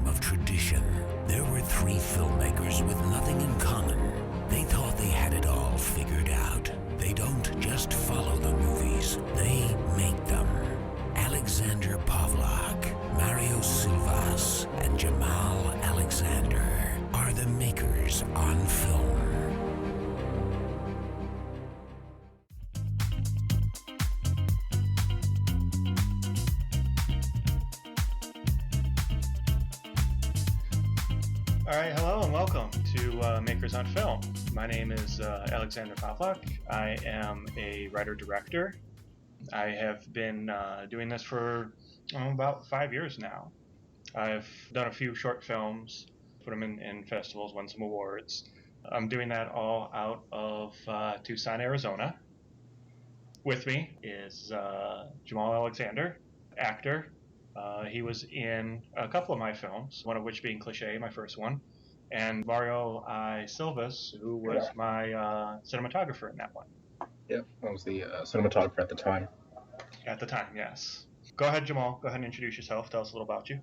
time of tradition. There were three filmmakers with nothing in common. They thought they had it all figured out. They don't just follow the movies, they make them. Alexander Pavlak, Mario Silvas, and Jamal Alexander are the makers on film. All right, hello and welcome to Makers on Film. My name is Alexander Pavlak. I am a writer-director. I have been doing this for about 5 years now. I've done a few short films, put them in festivals, won some awards. I'm doing that all out of Tucson, Arizona. With me is Jamal Alexander, actor. He was in a couple of my films, one of which being Cliché, my first one, and Mario I. Silvas, who was my cinematographer in that one. Yep, I was the cinematographer at the time. At the time, yes. Go ahead, Jamal. Go ahead and introduce yourself. Tell us a little about you.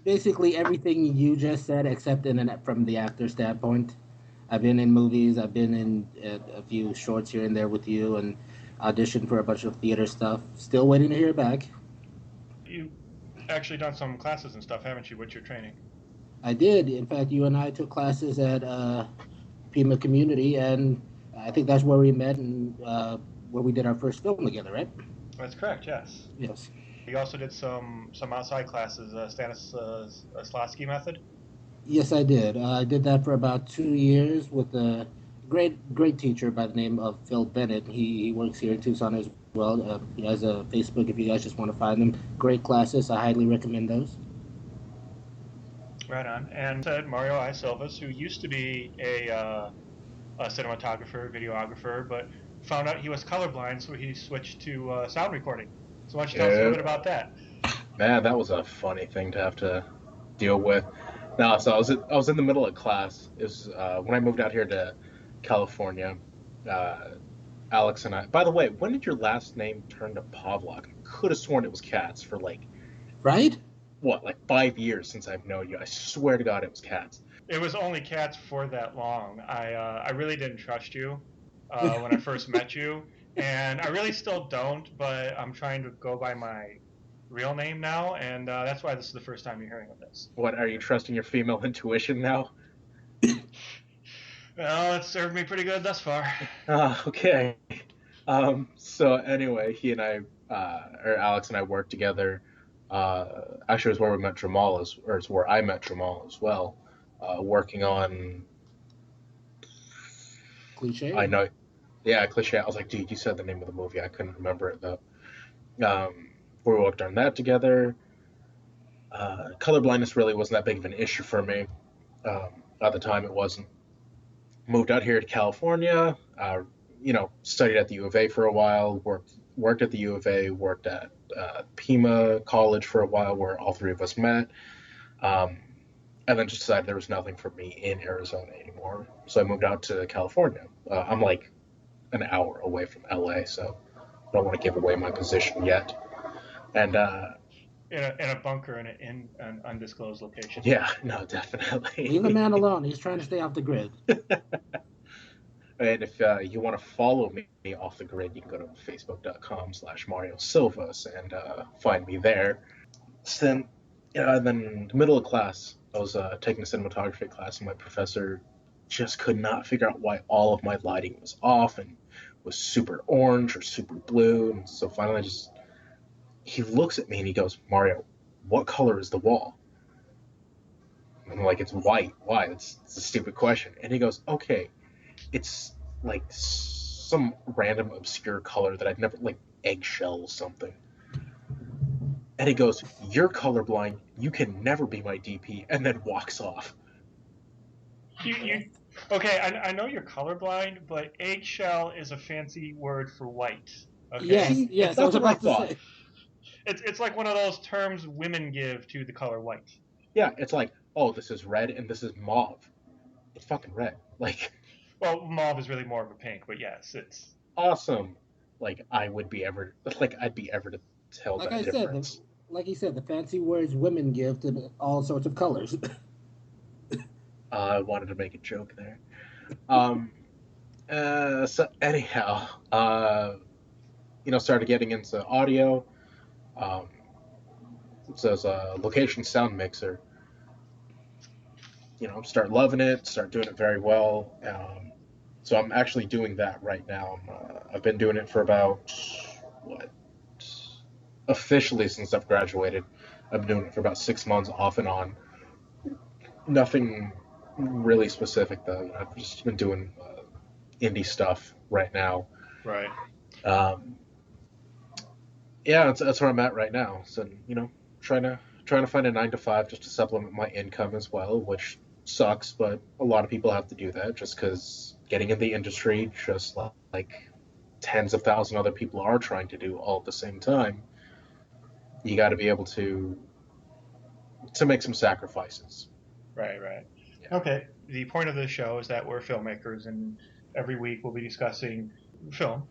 Basically everything you just said, except from the actor standpoint. I've been in movies. I've been in a few shorts here and there with you, and auditioned for a bunch of theater stuff. Still waiting to hear back. You've actually done some classes and stuff, haven't you? What's your training? I did. In fact, you and I took classes at Pima Community, and I think that's where we met and where we did our first film together, right? That's correct, yes. Yes. You also did some outside classes, Stanislavski method? Yes, I did. I did that for about 2 years with a great teacher by the name of Phil Bennett. He works here in Tucson as well. He has a Facebook if you guys just want to find him. Great classes. I highly recommend those. Right on. And Mario I. Silvas, who used to be a cinematographer, videographer, but found out he was colorblind, so he switched to sound recording. So why don't you tell us a little bit about that? Man, that was a funny thing to have to deal with. No, so I was in the middle of class. It was when I moved out here to California. Alex and I. By the way, when did your last name turn to Pavlak? I could have sworn it was Katz for Right? 5 years since I've known you. I swear to God, it was Katz. It was only Katz for that long. I really didn't trust you when I first met you, and I really still don't. But I'm trying to go by my real name now, and that's why this is the first time you're hearing of this. What, are you trusting your female intuition now? Well, it's served me pretty good thus far. Okay. So anyway, he and I, or Alex and I, worked together. Actually, it was where we met Jamal, or it's where I met Jamal as well. Working on. Cliché. I know. Yeah, Cliché. I was like, dude, you said the name of the movie. I couldn't remember it though. We worked on that together. Color blindness really wasn't that big of an issue for me. At the time, it wasn't. Moved out here to California. Studied at the U of A for a while. Worked at the U of A. Worked at Pima College for a while, where all three of us met. And then just decided there was nothing for me in Arizona anymore. So I moved out to California. I'm like an hour away from LA, so I don't want to give away my position yet. And in a bunker in an undisclosed location. Yeah, no, definitely. Leave the man alone. He's trying to stay off the grid. And if you want to follow me off the grid, you can go to facebook.com/Mario Silvas and find me there. So then in the middle of class, I was taking a cinematography class, and my professor just could not figure out why all of my lighting was off and was super orange or super blue. And so finally, he looks at me and he goes, Mario, what color is the wall? And I'm like, it's white. Why? It's a stupid question. And he goes, okay, it's like some random obscure color that I've never, like eggshell something. And he goes, you're colorblind. You can never be my DP. And then walks off. Okay, I know you're colorblind, but eggshell is a fancy word for white. Okay? Yes. That's what I thought. It's like one of those terms women give to the color white. Yeah, it's like, oh, this is red and this is mauve. It's fucking red. Well, mauve is really more of a pink, but yes, it's awesome. I'd be ever to tell like that I difference. said, like you said, the fancy words women give to all sorts of colors. I wanted to make a joke there. Um, so anyhow, started getting into audio. Um, so as a location sound mixer, start loving it, start doing it very well. So I'm actually doing that right now. I've been doing it for about what officially since I've graduated. I've been doing it for about 6 months off and on. Nothing really specific though. I've just been doing indie stuff right now. Right. Um, yeah, that's where I'm at right now. So trying to find a 9 to 5 just to supplement my income as well, which sucks, but a lot of people have to do that just because getting in the industry, just like tens of thousands of other people are trying to do all at the same time, you got to be able to make some sacrifices. Right, right. Yeah. Okay. The point of this show is that we're filmmakers, and every week we'll be discussing film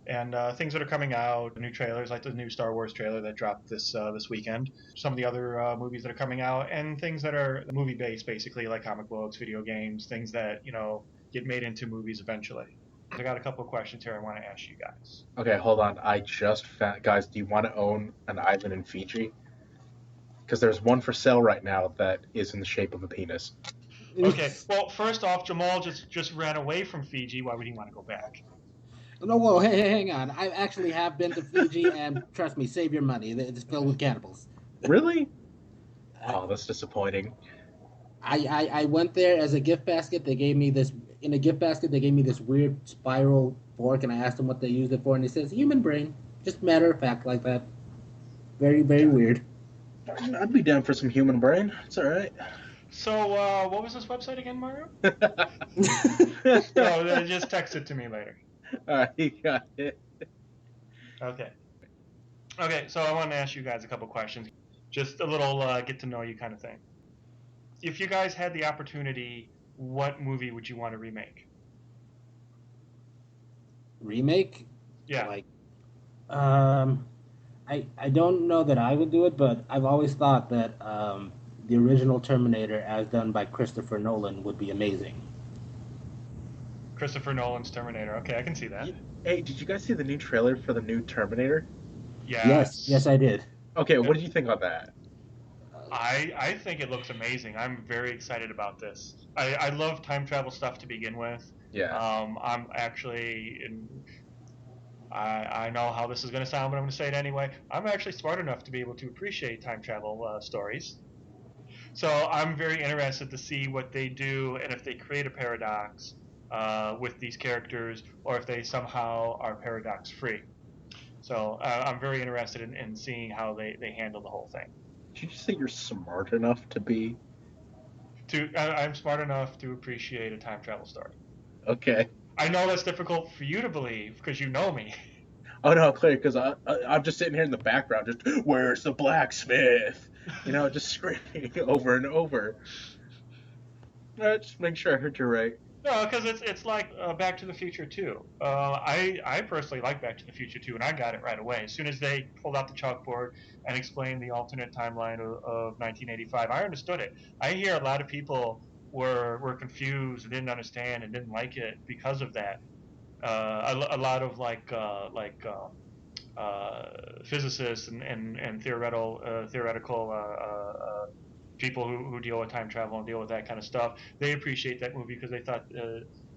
and things that are coming out, new trailers like the new Star Wars trailer that dropped this weekend, some of the other movies that are coming out, and things that are movie based, basically like comic books, video games, things that get made into movies eventually. I got a couple of questions here I want to ask you guys. Okay, hold on. I just found, guys. Do you want to own an island in Fiji? Because there's one for sale right now that is in the shape of a penis. Okay. Well, first off, Jamal just ran away from Fiji. Why would he want to go back? No, whoa, hey, hang on. I actually have been to Fiji, and trust me, save your money. It's filled with cannibals. Really? I, Oh, that's disappointing. I went there as a gift basket. They gave me this in a gift basket. They gave me this weird spiral fork, and I asked them what they used it for, and it says human brain. Just matter of fact, like that. Very, very weird. I'd be down for some human brain. It's all right. So, what was this website again, Mario? No, just text it to me later. All right, you got it. Okay. Okay, so I want to ask you guys a couple questions. Just a little get to know you kind of thing. If you guys had the opportunity, what movie would you want to remake? Remake? Yeah. Like, I don't know that I would do it, but I've always thought that the original Terminator, as done by Christopher Nolan, would be amazing. Christopher Nolan's Terminator. Okay, I can see that. Hey, did you guys see the new trailer for the new Terminator? Yes, I did. Okay, what did you think of that? I think it looks amazing. I'm very excited about this. I love time travel stuff to begin with. Yeah. I'm actually I know how this is going to sound, but I'm going to say it anyway. I'm actually smart enough to be able to appreciate time travel stories. So I'm very interested to see what they do and if they create a paradox with these characters or if they somehow are paradox free. So I'm very interested in seeing how they handle the whole thing. Did you just say you're smart enough to be? I'm smart enough to appreciate a time travel story. Okay. I know that's difficult for you to believe because you know me. Oh no, clear, because I'm just sitting here in the background, just where's the blacksmith? Just screaming over and over. Just make sure I heard you right. No, because it's like Back to the Future 2. I personally like Back to the Future 2, and I got it right away. As soon as they pulled out the chalkboard and explained the alternate timeline of 1985, I understood it. I hear a lot of people were confused and didn't understand and didn't like it because of that. A lot of physicists and theoretical people who deal with time travel and deal with that kind of stuff, they appreciate that movie because they thought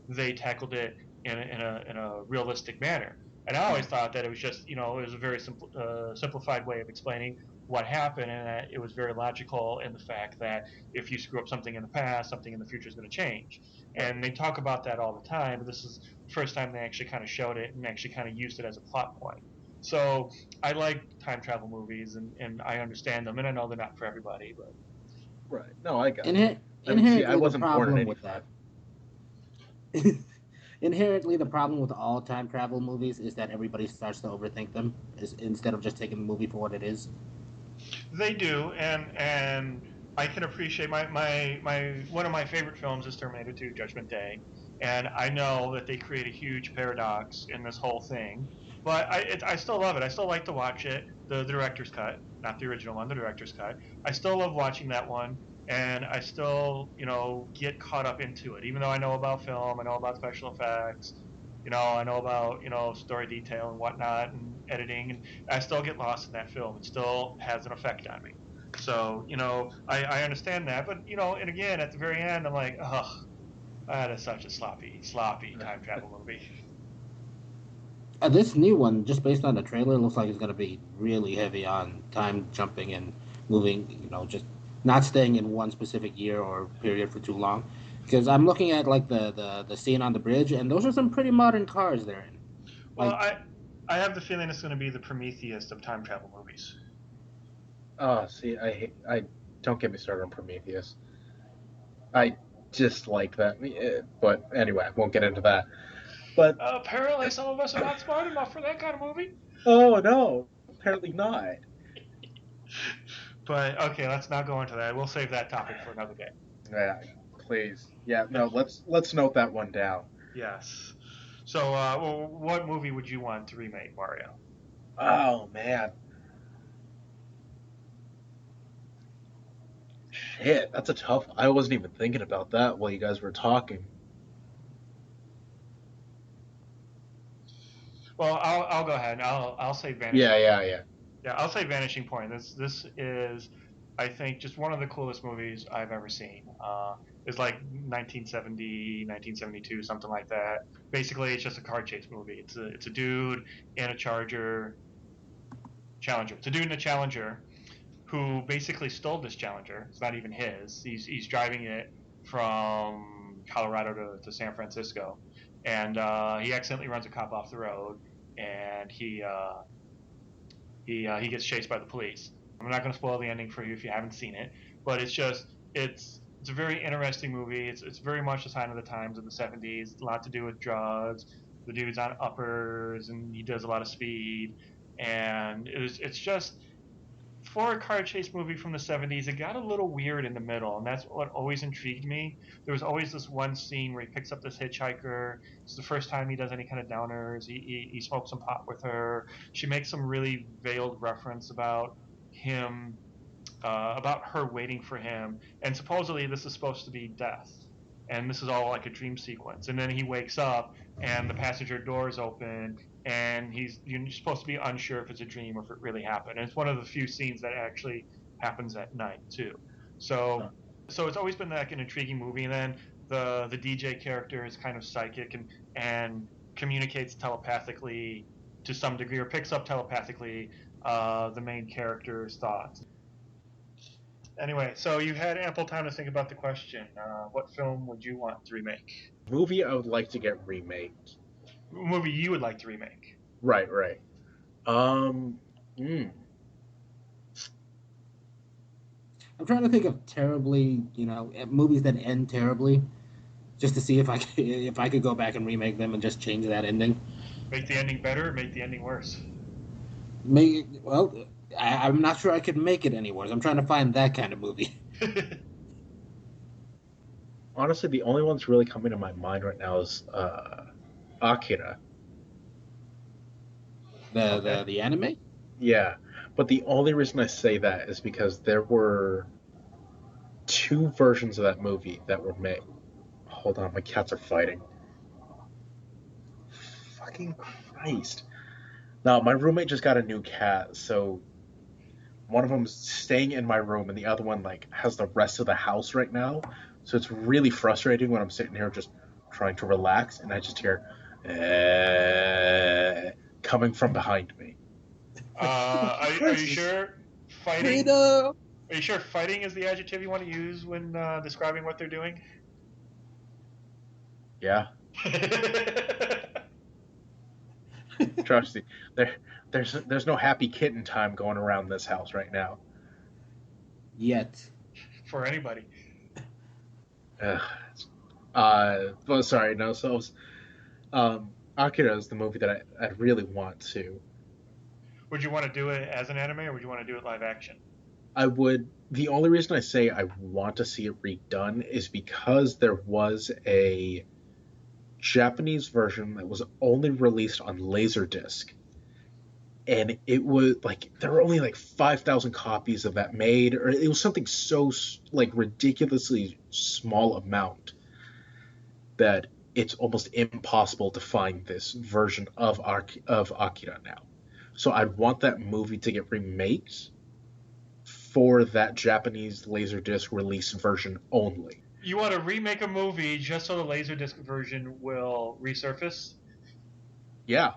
they tackled it in a realistic manner. And I always thought that it was just, it was a very simplified way of explaining what happened, and that it was very logical in the fact that if you screw up something in the past, something in the future is going to change. And they talk about that all the time, but this is the first time they actually kind of showed it and actually kind of used it as a plot point. So I like time travel movies, and I understand them, and I know they're not for everybody, but Right. No, I got it. I mean, see, I Inherently, the wasn't born in problem with '85. that. Inherently, the problem with all time travel movies is that everybody starts to overthink them instead of just taking the movie for what it is. they do, and I can appreciate my one of my favorite films is Terminator 2: Judgment Day, and I know that they create a huge paradox in this whole thing, but I still love it. I still like to watch it, the director's cut. not the original one, the director's cut. I still love watching that one, and I still, get caught up into it. Even though I know about film, I know about special effects, I know about, story detail and whatnot and editing, and I still get lost in that film. It still has an effect on me. So, I understand that, but, and again, at the very end, I'm like, ugh, that is such a sloppy time travel movie. This new one, just based on the trailer, looks like it's going to be really heavy on time jumping and moving. Just not staying in one specific year or period for too long. Because I'm looking at like the scene on the bridge, and those are some pretty modern cars they're in. Well, Like, I have the feeling it's going to be the Prometheus of time travel movies. Oh, see, I don't get me started on Prometheus. I dislike that, but anyway, I won't get into that. But Apparently, some of us are not smart enough for that kind of movie. oh no, apparently not. But okay, let's not go into that. We'll save that topic for another day. Yeah, please. Yeah, no, let's note that one down. Yes. So, what movie would you want to remake, Mario? Oh man, shit, that's a tough. I wasn't even thinking about that while you guys were talking. Well, I'll go ahead. I'll say Vanishing. Yeah. Yeah, I'll say Vanishing Point. This is, I think, just one of the coolest movies I've ever seen. It's like 1970, 1972, something like that. Basically, it's just a car chase movie. It's a dude in a Challenger. It's a dude in a Challenger who basically stole this Challenger. It's not even his. He's driving it from Colorado to San Francisco, and he accidentally runs a cop off the road, and he gets chased by the police. I'm not going to spoil the ending for you if you haven't seen it, but it's a very interesting movie. It's very much a sign of the times of the 70s. A lot to do with drugs. The dude's on uppers and he does a lot of speed, and it's just for a car chase movie from the 70s, it got a little weird in the middle, and that's what always intrigued me. There was always this one scene where he picks up this hitchhiker. It's the first time he does any kind of downers. He smokes some pot with her. She makes some really veiled reference about him, about her waiting for him, and supposedly this is supposed to be death. And this is all like a dream sequence. And then he wakes up, and the passenger doors open, and you're supposed to be unsure if it's a dream or if it really happened. And it's one of the few scenes that actually happens at night too. So it's always been like an intriguing movie. And then the DJ character is kind of psychic and communicates telepathically to some degree, or picks up telepathically the main character's thoughts. Anyway, so you had ample time to think about the question. What film would you want to remake? Movie I would like to get remade. Movie you would like to remake? Right. Um. Hmm. I'm trying to think of terribly, movies that end terribly, just to see if I could go back and remake them and just change that ending. Make the ending better, or make the ending worse? I'm not sure I could make it any worse. I'm trying to find that kind of movie. Honestly, the only one that's really coming to my mind right now is Akira. The anime? Yeah, but the only reason I say that is because there were two versions of that movie that were made. Hold on, my cats are fighting. Fucking Christ. Now, my roommate just got a new cat, so one of them's staying in my room and the other one has the rest of the house right now. So it's really frustrating when I'm sitting here just trying to relax and I just hear coming from behind me. Are you sure fighting? Freedom! Are you sure fighting is the adjective you want to use when describing what they're doing? Yeah. Trust me, there's no happy kitten time going around this house right now. Yet. For anybody. Well, sorry, no. So, Akira is the movie that I really want to. Would you want to do it as an anime, or would you want to do it live action? I would. The only reason I say I want to see it redone is because there was a Japanese version that was only released on Laserdisc. and it was like there were only like 5,000 copies of that made, or it was something so like ridiculously small amount that it's almost impossible to find this version of Akira now. So I'd want that movie to get remade for that Japanese Laserdisc release version only. You want to remake a movie just so the Laserdisc version will resurface? Yeah.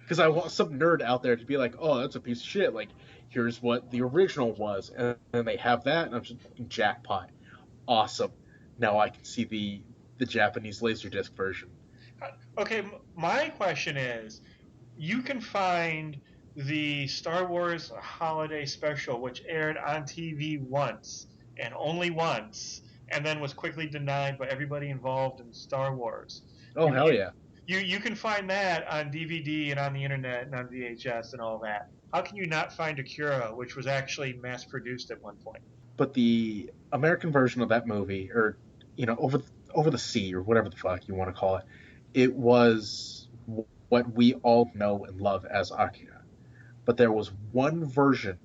Because I want some nerd out there to be like, oh, that's a piece of shit. Like, here's what the original was. And then they have that, and I'm just jackpot. Awesome. Now I can see the Japanese Laserdisc version. Okay, my question is, you can find the Star Wars Holiday Special, which aired on TV once and only once, and then was quickly denied by everybody involved in Star Wars. Oh, You hell yeah. you can find that on DVD and on the internet and on VHS and all that. How can you not find Akira, which was actually mass produced at one point? But the American version of that movie, or, over the sea, or whatever the fuck you want to call it, it was what we all know and love as Akira. But there was one version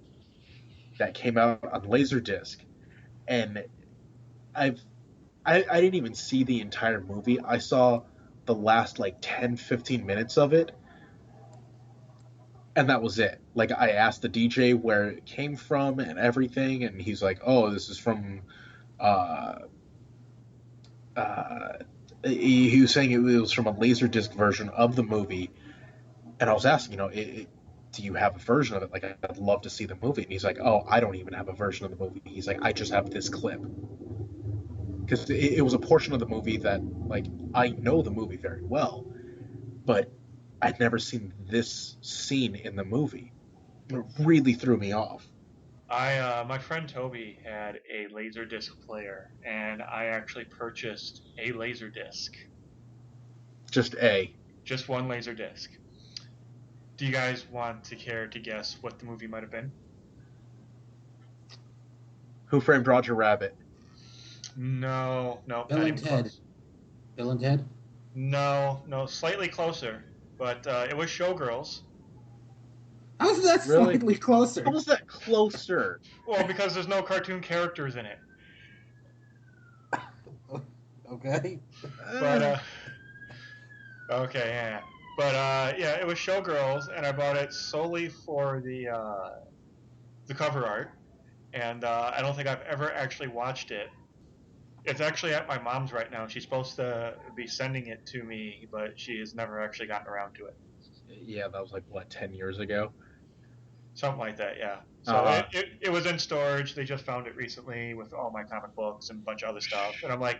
that came out on Laserdisc, and I've I didn't even see the entire movie. I saw the last like 10-15 minutes of it, and that was it. Like, I asked the DJ where it came from and everything, and he's like, "Oh, this is from." Uh, uh, he was saying it was from a Laserdisc version of the movie, and I was asking, do you have a version of it? Like, I'd love to see the movie. And he's like, "Oh, I don't even have a version of the movie." He's like, "I just have this clip." Because it was a portion of the movie that, like, I know the movie very well, but I'd never seen this scene in the movie. It really threw me off. My friend Toby had a Laserdisc player, and I actually purchased a Laserdisc, Just A. just one Laserdisc. Do you guys want to care to guess what the movie might have been? Who Framed Roger Rabbit? No, no, Bill not and even Ted. close. Bill and Ted. No, no, slightly closer, but it was Showgirls. How's that Really? slightly closer? How was that closer? Well, because there's no cartoon characters in it. Okay. But okay, yeah. But yeah, it was Showgirls, and I bought it solely for the cover art, and I don't think I've ever actually watched it. It's actually at my mom's right now. She's supposed to be sending it to me, but she has never actually gotten around to it. Yeah, that was like, what, 10 years ago? Something like that, yeah. So Uh-huh. it was in storage. They just found it recently with all my comic books and a bunch of other stuff. And I'm like,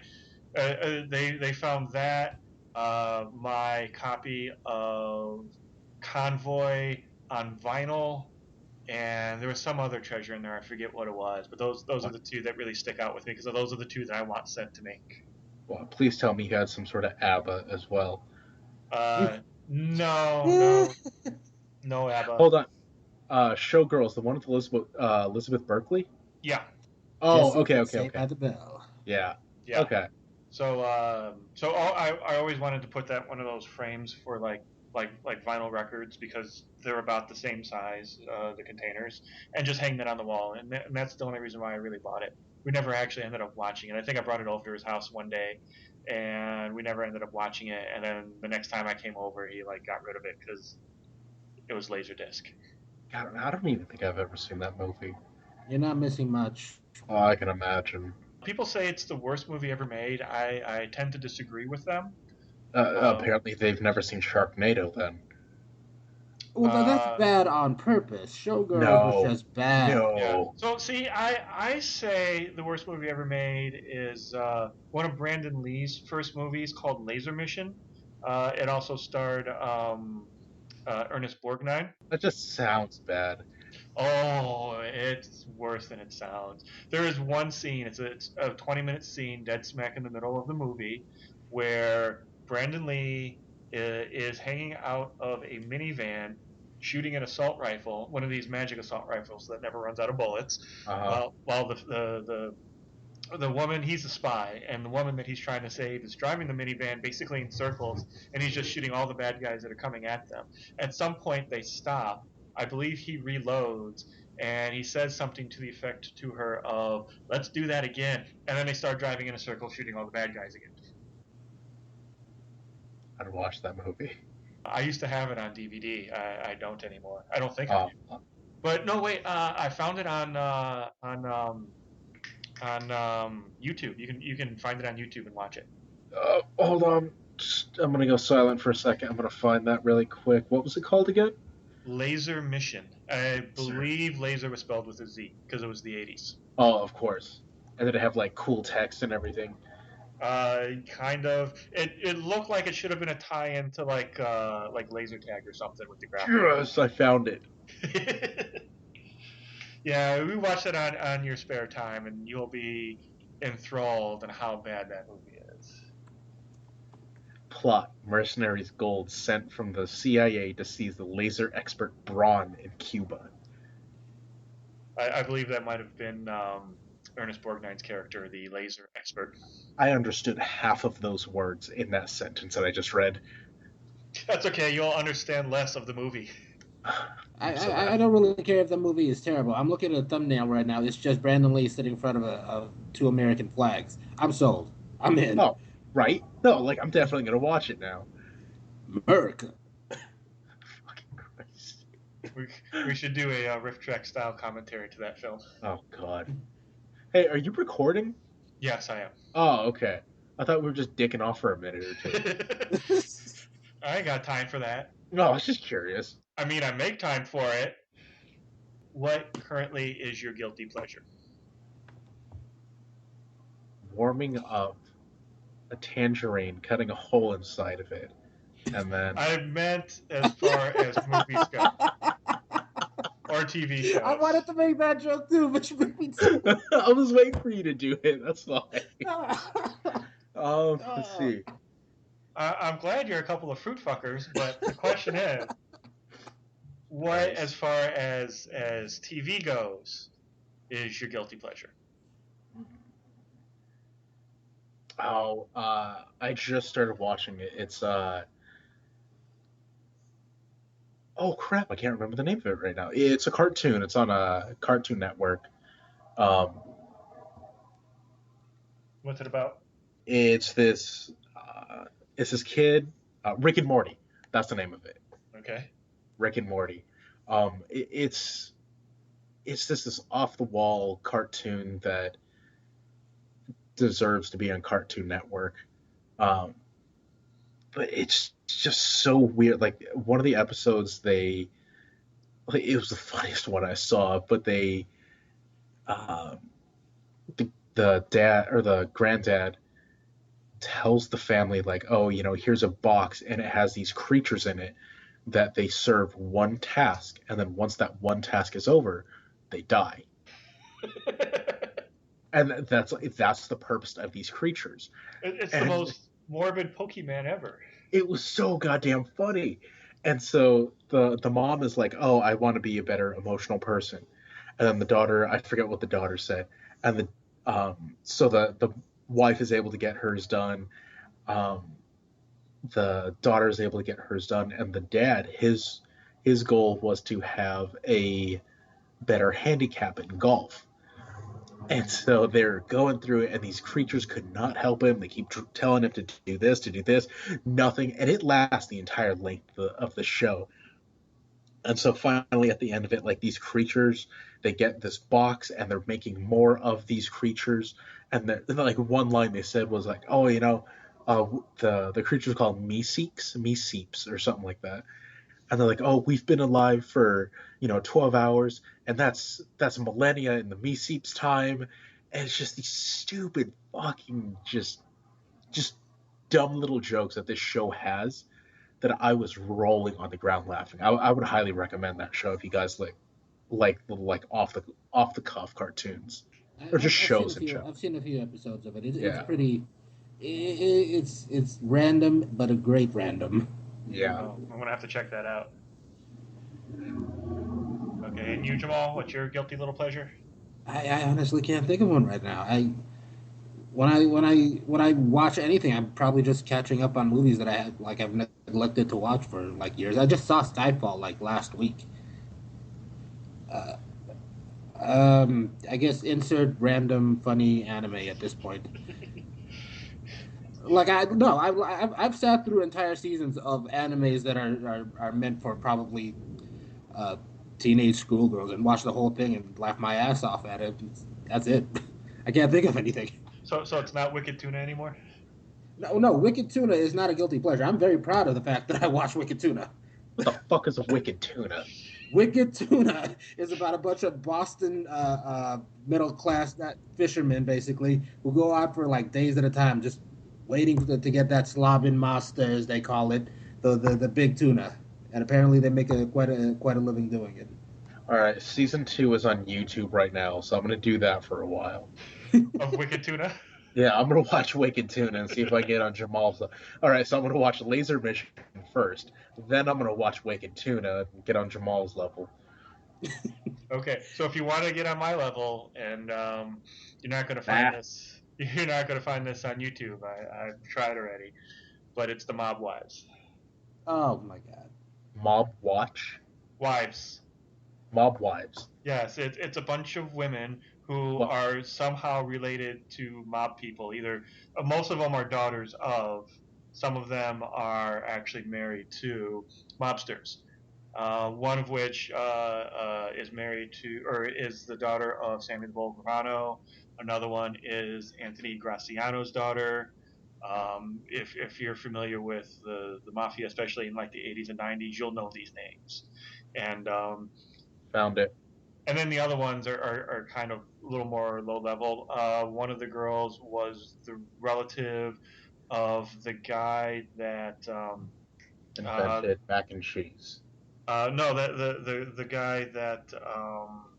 they found that, my copy of Convoy on vinyl, and there was some other treasure in there. I forget what it was, but those are the two that really stick out with me because those are the two that I want sent to me. Well, please tell me you had some sort of ABBA as well. No, no, no, ABBA. Hold on. Showgirls, the one with Elizabeth Berkley? Yeah, Oh, Jesse okay, from okay, Saved okay. by the Bell. Yeah. yeah. Okay. So, I always wanted to put that one of those frames for like vinyl records because they're about the same size, the containers, and just hang that on the wall. And that's the only reason why I really bought it. We never actually ended up watching it. I think I brought it over to his house one day, and we never ended up watching it. And then the next time I came over, he like got rid of it because it was Laserdisc. God, I don't even think I've ever seen that movie. You're not missing much. Oh, I can imagine. People say it's the worst movie ever made. I tend to disagree with them. Um, Apparently, they've never seen Sharknado then. Well, that's uh, bad on purpose. Showgirls was No. just bad. Yeah. No. So see, I say the worst movie ever made is one of Brandon Lee's first movies called Laser Mission. It also starred Ernest Borgnine. That just sounds bad. Oh, it's worse than it sounds. There is one scene. It's a 20-minute scene, dead smack in the middle of the movie, where Brandon Lee is hanging out of a minivan, shooting an assault rifle, one of these magic assault rifles that never runs out of bullets, Uh-huh. while the the woman, he's a spy, and the woman that he's trying to save is driving the minivan basically in circles, and he's just shooting all the bad guys that are coming at them. At some point, they stop. I believe he reloads, and he says something to the effect to her of, let's do that again. And then they start driving in a circle, shooting all the bad guys again. I'd watch that movie. I used to have it on DVD. I don't anymore. I don't think I do. But no, wait. I found it on YouTube. You can find it on YouTube and watch it. Hold on. I'm gonna go silent for a second. I'm gonna find that really quick. What was it called again? Laser Mission. I believe laser was spelled with a Z because it was the 80s. Oh, of course. And did it have like cool text and everything? Kind of. It looked like it should have been a tie-in to like laser tag or something with the graphics. Yes, I found it. Yeah, we watched it on your spare time, and you'll be enthralled in how bad that movie is. Plot: mercenaries gold sent from the CIA to seize the laser expert Braun in Cuba. I believe that might have been Ernest Borgnine's character, the laser expert. I understood half of those words in that sentence that I just read. That's okay. You'll understand less of the movie. I don't really care if the movie is terrible. I'm looking at a thumbnail right now. It's just Brandon Lee sitting in front of two American flags. I'm sold. I'm in. Oh, right? No, like, I'm definitely going to watch it now. America. Fucking Christ. We should do a riff track style commentary to that film. Oh, God. Hey, are you recording? Yes, I am. Oh, okay. I thought we were just dicking off for a minute or two. I ain't got time for that. No, I was just curious. I mean, I make time for it. What currently is your guilty pleasure? Warming up a tangerine, cutting a hole inside of it, and then... I meant as far as movies go. Or TV shows. I wanted to make that joke too, but you made me too. I was waiting for you to do it, that's why. Let's see. I'm glad you're a couple of fruit fuckers, but the question is, what, as far as TV goes, is your guilty pleasure? Oh, I just started watching it. It's oh crap, I can't remember the name of it right now. It's a cartoon. It's on a Cartoon Network. What's it about? It's this kid, Rick and Morty. That's the name of it. Okay. Rick and Morty. It's this off the wall cartoon that deserves to be on Cartoon Network. But it's just so weird. Like, one of the episodes, it was the funniest one I saw, but the dad or the granddad tells the family, like, oh, here's a box and it has these creatures in it that they serve one task, and then once that one task is over, they die. And that's the purpose of these creatures. It's the most morbid Pokemon ever. It was so goddamn funny. And so the mom is like, oh, I want to be a better emotional person. And then the daughter, I forget what the daughter said. And so the wife is able to get hers done. The daughter is able to get hers done. And the dad, his goal was to have a better handicap in golf. And so they're going through it, and these creatures could not help him. They keep telling him to do this, nothing. And it lasts the entire length of the show. And so finally, at the end of it, like, these creatures, they get this box, and they're making more of these creatures. And then, like, one line they said was like, oh, the creature's called meseeps, or something like that. And they're like, oh, we've been alive for, 12 hours, and that's millennia in the meseeps time. And it's just these stupid fucking just dumb little jokes that this show has that I was rolling on the ground laughing. I would highly recommend that show if you guys like off the cuff cartoons or just shows in general. I've seen a few episodes of it. It's pretty. It's random, but a great random. Yeah. Oh, I'm gonna have to check that out. Okay, and you, Jamal, what's your guilty little pleasure? I honestly can't think of one right now. when I watch anything, I'm probably just catching up on movies that I've neglected to watch for like years. I just saw Skyfall like last week. Uh, I guess insert random funny anime at this point. Like I no, I've sat through entire seasons of animes that are meant for probably uh, teenage schoolgirls and watch the whole thing and laugh my ass off at it. That's it. I can't think of anything. So it's not Wicked Tuna anymore? No, Wicked Tuna is not a guilty pleasure. I'm very proud of the fact that I watched Wicked Tuna. What the fuck is a wicked tuna? Wicked Tuna is about a bunch of Boston middle class fishermen, basically, who go out for like days at a time, just waiting to get that slobbin master, as they call it, the big tuna. And apparently, they make quite a living doing it. All right, season 2 is on YouTube right now, so I'm gonna do that for a while. Of Wicked Tuna? Yeah, I'm gonna watch Wicked Tuna and see if I get on Jamal's. All right, so I'm gonna watch Laser Mission first, then I'm gonna watch Wicked Tuna and get on Jamal's level. Okay, so if you want to get on my level, and you're not going to find this, you're not going to find this on YouTube. I've tried already, but it's the Mob Wives. Oh my god. Mob Watch? Wives. Mob Wives. Yes, it's a bunch of women who What? are somehow related to mob people. Either most of them are daughters of. Some of them are actually married to mobsters. One of which is married to, or is the daughter of Sammy the Bull Gravano. Another one is Anthony Graciano's daughter. If you're familiar with the mafia, especially in like the 80s and 90s, you'll know these names. And Found it. and then the other ones are kind of a little more low level. One of the girls was the relative of the guy that Invented mac and cheese. no, the guy that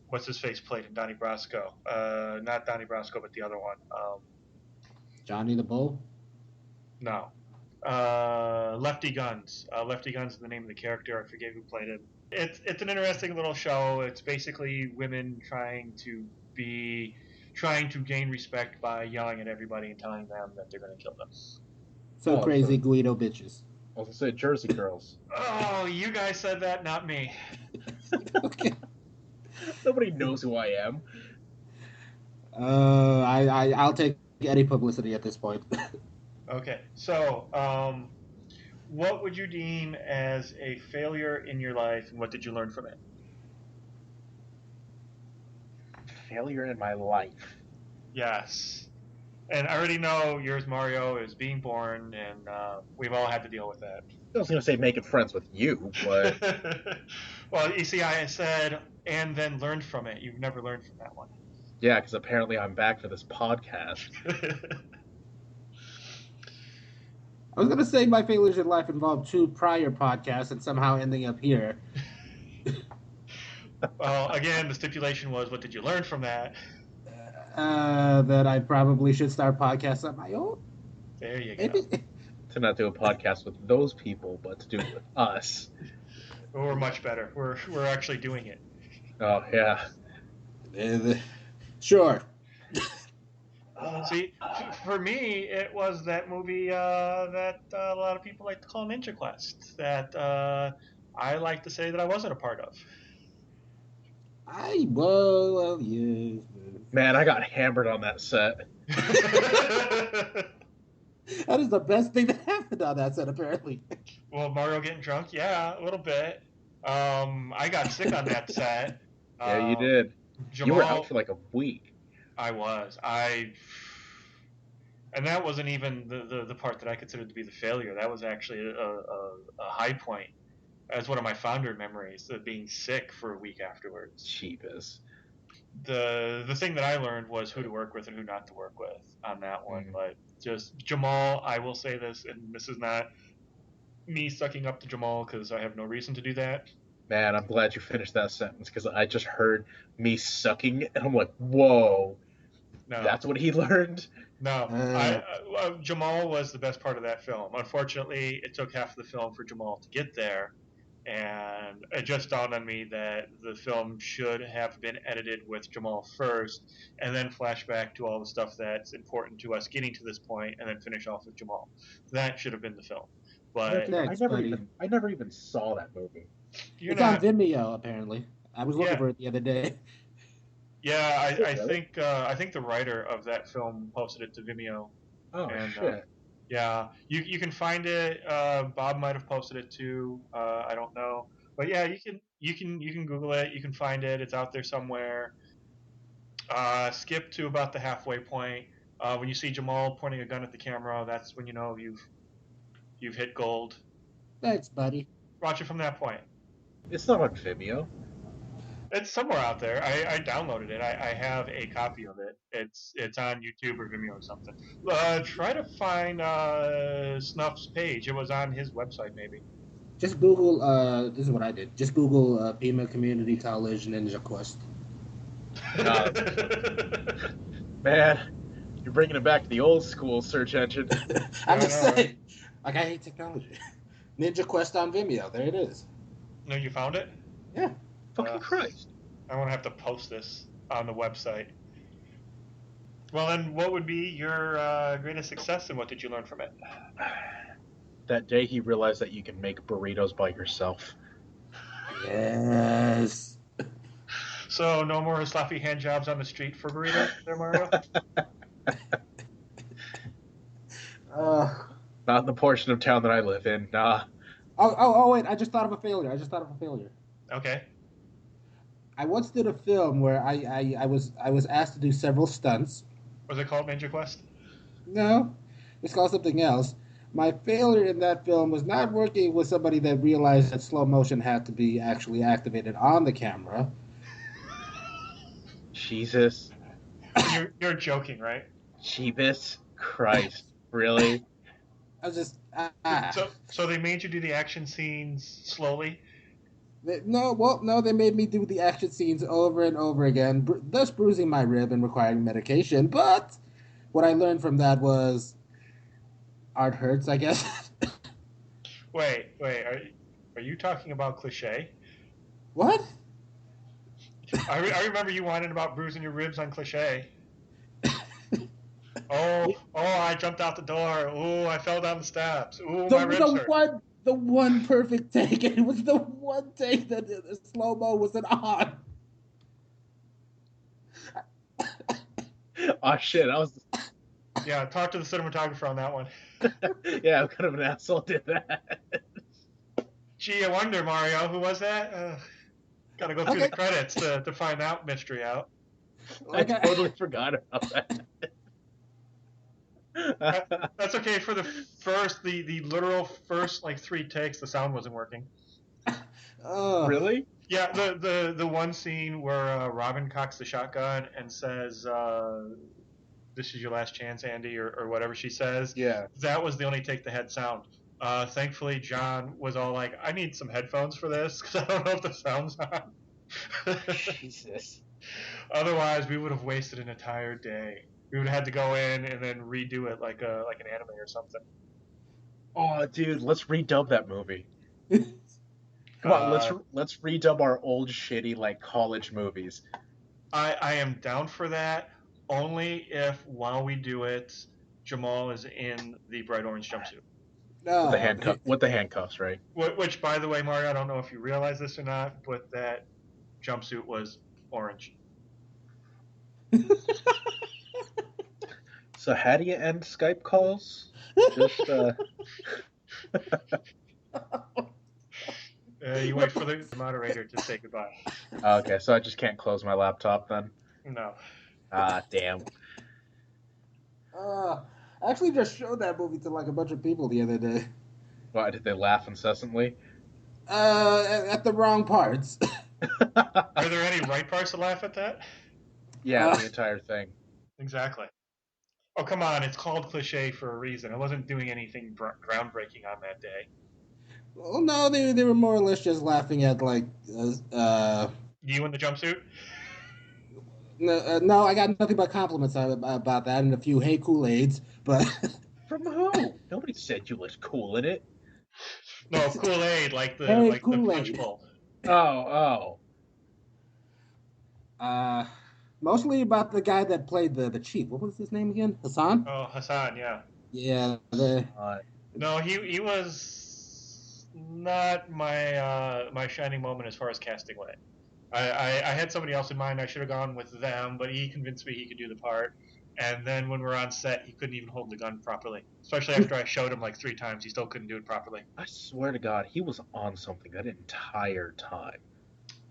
what's his face played in Donnie Brasco. Not Donnie Brasco, but the other one. Johnny the Bull? No, Lefty Guns. Lefty Guns is the name of the character. I forget who played it. It's an interesting little show. It's basically women trying to gain respect by yelling at everybody and telling them that they're going to kill them. So Oh, crazy so- Guido bitches. I was gonna say Jersey Girls. Oh, you guys said that, not me. Okay. Nobody knows who I am. I'll take any publicity at this point. Okay, so what would you deem as a failure in your life, and what did you learn from it? Failure in my life. Yes. And I already know yours, Mario, is being born, and we've all had to deal with that. I was gonna say making friends with you, but Well, you see, I said, and then learned from it. You've never learned from that one. yeah, because apparently I'm back for this podcast. I was gonna say my failures in life involved 2 prior podcasts and somehow ending up here. Well, again, the stipulation was, what did you learn from that? That I probably should start podcasts on my own. There you go. Maybe. To not do a podcast with those people, but to do it with us. We're much better. We're actually doing it. Oh yeah. Sure. See, for me, it was that movie that a lot of people like to call Ninja Quest, that I like to say that I wasn't a part of. Well, yes. Man, I got hammered on that set. That is the best thing that happened on that set, apparently. Well, Mario getting drunk, yeah, a little bit. I got sick on that set. Yeah, you did. Jamal, You were out for like a week. I was. And that wasn't even the part that I considered to be the failure. That was actually a high point. That's one of my fonder memories, of being sick for a week afterwards. Cheapest. The thing that I learned was who to work with and who not to work with on that one. Mhm. But just Jamal, I will say this, and this is not me sucking up to Jamal because I have no reason to do that. Man, I'm glad you finished that sentence because I just heard me sucking and I'm like, whoa, No, that's what he learned? no. Jamal was the best part of that film. Unfortunately, it took half of the film for Jamal to get there. And it just dawned on me that the film should have been edited with Jamal first, and then flash back to all the stuff that's important to us getting to this point, and then finish off with Jamal. That should have been the film. But Thanks, buddy. I never even saw that movie. you're It's on not. Vimeo, apparently. I was looking Yeah, for it the other day. yeah. Oh, I really? think I think the writer of that film posted it to Vimeo, Oh and shit. yeah, you can find it. Bob might have posted it too. I don't know, but yeah, you can Google it. You can find it. It's out there somewhere. Skip to about the halfway point. When you see Jamal pointing a gun at the camera, that's when you know you've hit gold. Thanks, buddy. Watch it from that point. It's not on Vimeo. It's somewhere out there. I downloaded it. I have a copy of it. It's on YouTube or Vimeo or something. Try to find Snuff's page. It was on his website, maybe. Just Google, this is what I did. Just Google Pima Community College Ninja Quest. Man, you're bringing it back to the old school search engine. I'm just know, saying. Like, I hate technology. Ninja Quest on Vimeo. There it is. No, you found it? Yeah. Fucking Christ. I want to have to post this on the website. Well, then, what would be your greatest success, and what did you learn from it? That day he realized that you can make burritos by yourself. Yes. So, no more sloppy hand jobs on the street for burritos, there, Mario? Not in the portion of town that I live in, nah. Wait. I just thought of a failure. Okay. I once did a film where I was asked to do several stunts. Was it called Ninja Quest? No, it's called something else. My failure in that film was not working with somebody that realized that slow motion had to be actually activated on the camera. Jesus. You're joking, right? Jeebus Christ. Really? I was just So they made you do the action scenes slowly? No, they made me do the action scenes over and over again, thus bruising my rib and requiring medication. But what I learned from that was art hurts, I guess. Wait. Are you talking about cliche? What? I remember you whining about bruising your ribs on cliche. Oh, I jumped out the door. Oh, I fell down the steps. Oh, my ribs hurt. The one perfect take. It was the one take that the slow-mo wasn't on. Oh shit, I was... Yeah, talk to the cinematographer on that one. Yeah, I'm kind of an asshole did that. Gee, I wonder, Mario, who was that? Gotta go through the credits to find that mystery out. I totally forgot about that. That's okay. For the literal first like 3 takes, the sound wasn't working. Really? Yeah, the one scene where Robin cocks the shotgun and says, "This is your last chance, Andy," or whatever she says. Yeah. That was the only take that had sound. Thankfully, John was all like, "I need some headphones for this because I don't know if the sound's on." Jesus. Otherwise, we would have wasted an entire day. We would have had to go in and then redo it like an anime or something. Oh, dude, let's redub that movie. Come on, let's redub our old shitty like college movies. I am down for that, only if while we do it, Jamal is in the bright orange jumpsuit. With the handcuffs, right? Which, by the way, Mario, I don't know if you realize this or not, but that jumpsuit was orange. So how do you end Skype calls? Just you wait for the moderator to say goodbye. Okay, so I just can't close my laptop then? No. Ah, damn. I actually just showed that movie to like a bunch of people the other day. Why did they laugh incessantly? At the wrong parts. Are there any right parts to laugh at that? Yeah, the entire thing. Exactly. Oh, come on. It's called cliche for a reason. I wasn't doing anything groundbreaking on that day. Well, no, they were more or less just laughing at, like... You in the jumpsuit? No, I got nothing but compliments about that and a few hey Kool-Aids, but... From who? Nobody said you looked cool in it. No, Kool-Aid, like the Hey, like the punch Kool-Aid. bowl. Oh. Mostly about the guy that played the chief. What was his name again? Hassan? Oh, Hassan, yeah. Yeah, No, he was not my shining moment as far as casting went. I had somebody else in mind. I should have gone with them, but he convinced me he could do the part. And then when we're on set, he couldn't even hold the gun properly. Especially after I showed him like 3 times, he still couldn't do it properly. I swear to God, he was on something that entire time.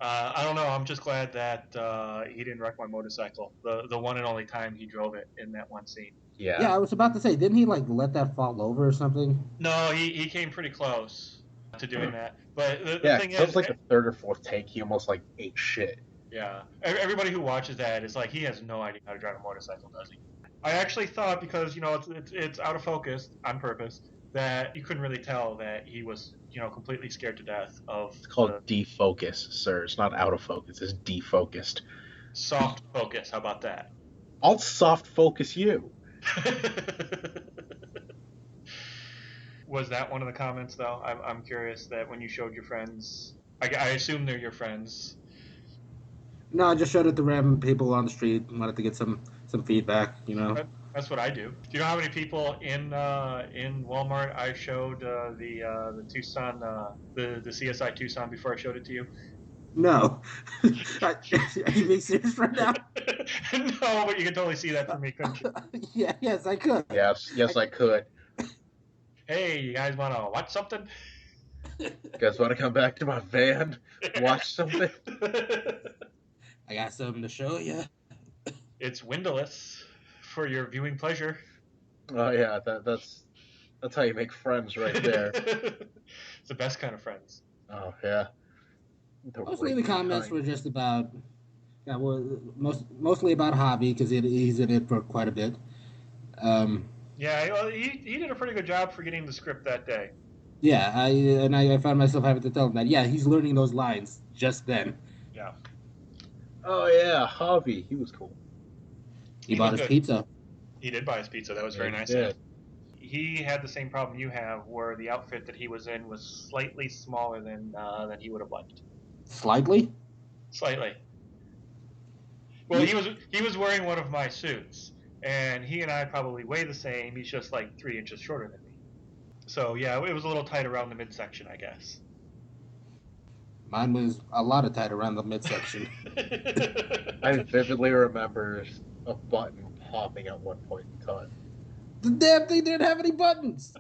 I don't know. I'm just glad that he didn't wreck my motorcycle. The one and only time he drove it in that one scene. yeah. Yeah. I was about to say, didn't he like let that fall over or something? No, he came pretty close to doing that. But the Yeah, thing 'cause that is, was like the third or fourth take. He almost like ate shit. yeah, everybody who watches that is like, he has no idea how to drive a motorcycle, does he? I actually thought, because it's out of focus on purpose, that you couldn't really tell that he was completely scared to death of It's the called defocus, sir. It's not out of focus. It's defocused. soft focus. How about that? I'll soft focus you. Was that one of the comments though? I'm curious that when you showed your friends, I assume they're your friends. No, I just showed it to random people on the street. Wanted to get some feedback. That's what I do. Do you know how many people in Walmart I showed the Tucson the CSI Tucson before I showed it to you? No. Are you being serious right now? No, but you can totally see that from me, couldn't you? Yeah, yes, I could. Yes, I could. Hey, you guys want to watch something? You guys want to come back to my van? Watch something? I got something to show you. It's windowless for your viewing pleasure. Oh yeah, that's how you make friends right there. It's the best kind of friends. Oh yeah, the Mostly the rapey comments kind. were just about, yeah, well, mostly about hobby because he's in it for quite a bit. Um, Yeah, well, he did a pretty good job for getting the script that day. yeah, I found myself having to tell him that. Yeah, he's learning those lines just then. Yeah, Oh yeah, Javi, he was cool. He he bought was his good. pizza. He did buy his pizza. That was Yeah, very he nice of him. did. He had the same problem you have, where the outfit that he was in was slightly smaller than he would have liked. Slightly. Slightly. Well, You, he was wearing one of my suits, and he and I probably weigh the same. He's just like 3 inches shorter than me. So yeah, it was a little tight around the midsection, I guess. Mine was a lot of tight around the midsection. I vividly remember a button popping at one point in time. The damn thing didn't have any buttons.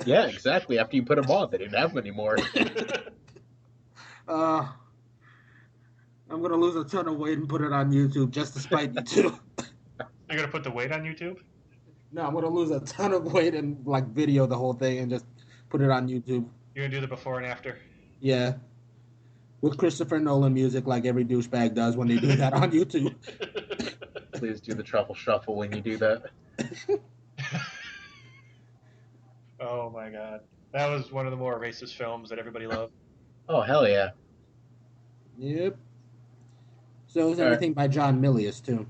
Yeah, exactly. After you put them on, they didn't have them anymore. Uh, I'm gonna lose a ton of weight and put it on YouTube just to spite you too. You're gonna put the weight on YouTube? No, I'm gonna lose a ton of weight and like video the whole thing and just put it on YouTube. You're gonna do the before and after? Yeah, with Christopher Nolan music, like every douchebag does when they do that on YouTube. Please do the truffle shuffle when you do that. Oh my god, that was one of the more racist films that everybody loved. Oh hell yeah! Yep. So is All right. everything by John Milius too.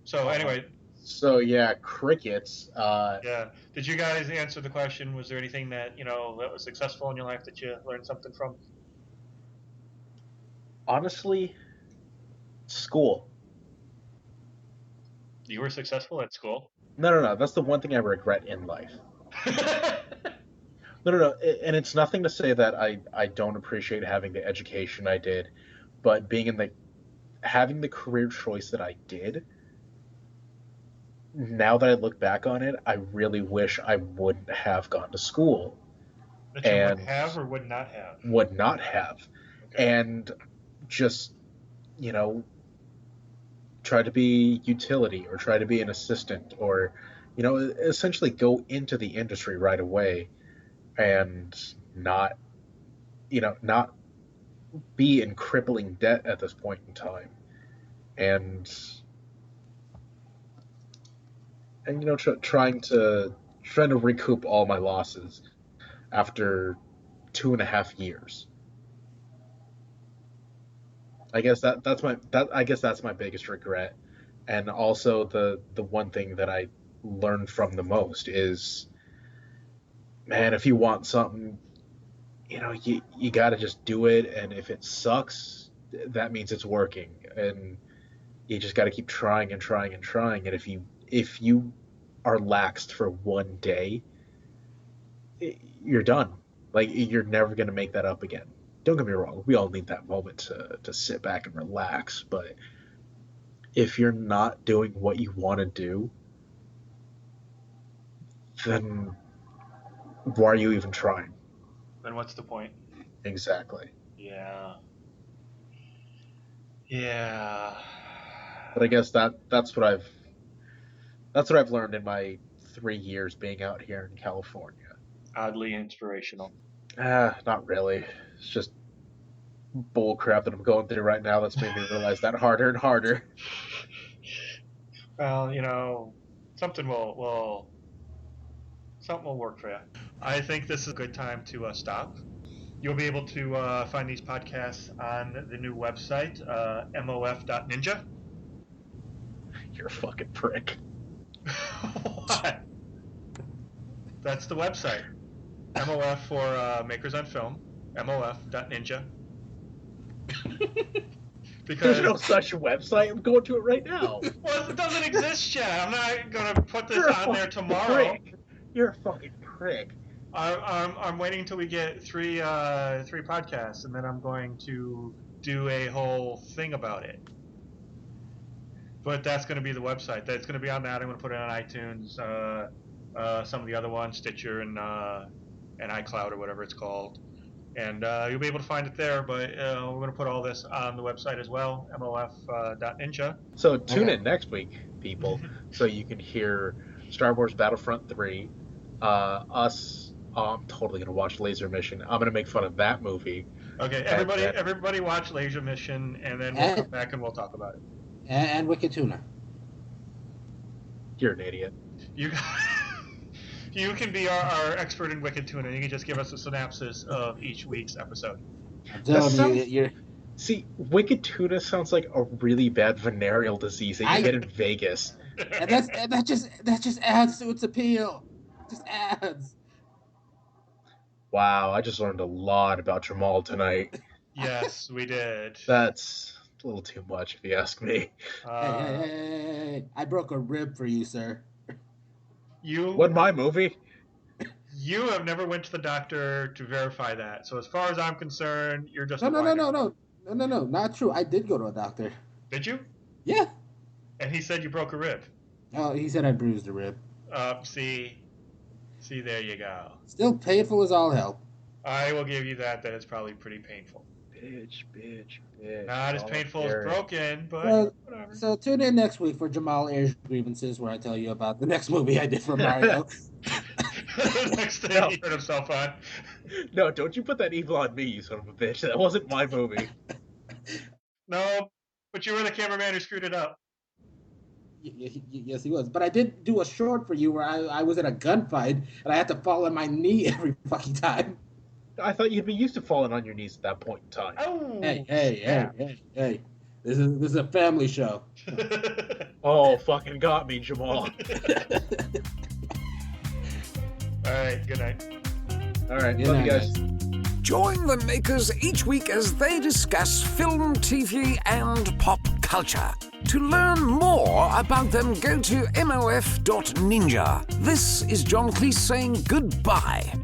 So anyway, So yeah, crickets. yeah. Did you guys answer the question? Was there anything that that was successful in your life that you learned something from? Honestly, school. You were successful at school. No. That's the one thing I regret in life. No. And it's nothing to say that I don't appreciate having the education I did, but having the career choice that I did. Now that I look back on it, I really wish I wouldn't have gone to school That you would and have or would not have. would not have, Okay. and just try to be utility or try to be an assistant or essentially go into the industry right away and not not be in crippling debt at this point in time and trying to recoup all my losses after 2.5 years. I guess that's my biggest regret, and also the one thing that I learned from the most is, man, if you want something, you got to just do it. And if it sucks, that means it's working. And you just got to keep trying and trying and trying. And if you are laxed for one day, you're done. Like, you're never going to make that up again. Don't get me wrong. We all need that moment to sit back and relax. But if you're not doing what you want to do, then why are you even trying? Then what's the point? Exactly. Yeah. But I guess that's what I've learned in my 3 years being out here in California. Oddly inspirational. Not really. It's just bull crap that I'm going through right now that's made me realize that harder and harder. Well, something will work for you. I think this is a good time to stop. You'll be able to find these podcasts on the new website, mof.ninja. You're a fucking prick. What? That's the website. MOF for Makers on Film. MOF.ninja. Because There's no such website. I'm going to it right now. Well, it doesn't exist yet. I'm not gonna put this on there tomorrow. Prick. You're a fucking prick. I'm waiting until we get three podcasts, and then I'm going to do a whole thing about it. But that's going to be the website. That's going to be on that. I'm going to put it on iTunes, some of the other ones, Stitcher, and iCloud or whatever it's called. And you'll be able to find it there. But we're going to put all this on the website as well, mof.ninja. So tune in next week, people, so you can hear Star Wars Battlefront 3. Us. I'm totally going to watch Laser Mission. I'm going to make fun of that movie. Okay, everybody watch Laser Mission, and then we'll come back and we'll talk about it. And Wicked Tuna. You're an idiot. You can be our expert in Wicked Tuna. You can just give us a synopsis of each week's episode. I'm telling you, See, Wicked Tuna sounds like a really bad venereal disease that you get in Vegas. And that just adds to its appeal. Just adds. Wow, I just learned a lot about Jamal tonight. Yes, we did. That's a little too much, if you ask me. Hey, I broke a rib for you, sir. What, my movie? You have never went to the doctor to verify that. So as far as I'm concerned, you're just No, not true. I did go to a doctor. Did you? Yeah. And he said you broke a rib. Oh, he said I bruised a rib. See, there you go. Still painful as all hell. I will give you that it's probably pretty painful. Bitch. Not as painful as broken, but whatever. So tune in next week for Jamal Airs Grievances, where I tell you about the next movie I did for Mario. Next thing he hurt himself on. No, don't you put that evil on me, you son of a bitch. That wasn't my movie. No, but you were the cameraman who screwed it up. Yes, he was. But I did do a short for you where I was in a gunfight and I had to fall on my knee every fucking time. I thought you'd be used to falling on your knees at that point in time. Oh, Hey. This is a family show. Oh, fucking got me, Jamal. All right, good night. All right, love you guys. Join the makers each week as they discuss film, TV, and pop culture. To learn more about them, go to mof.ninja. This is John Cleese saying goodbye.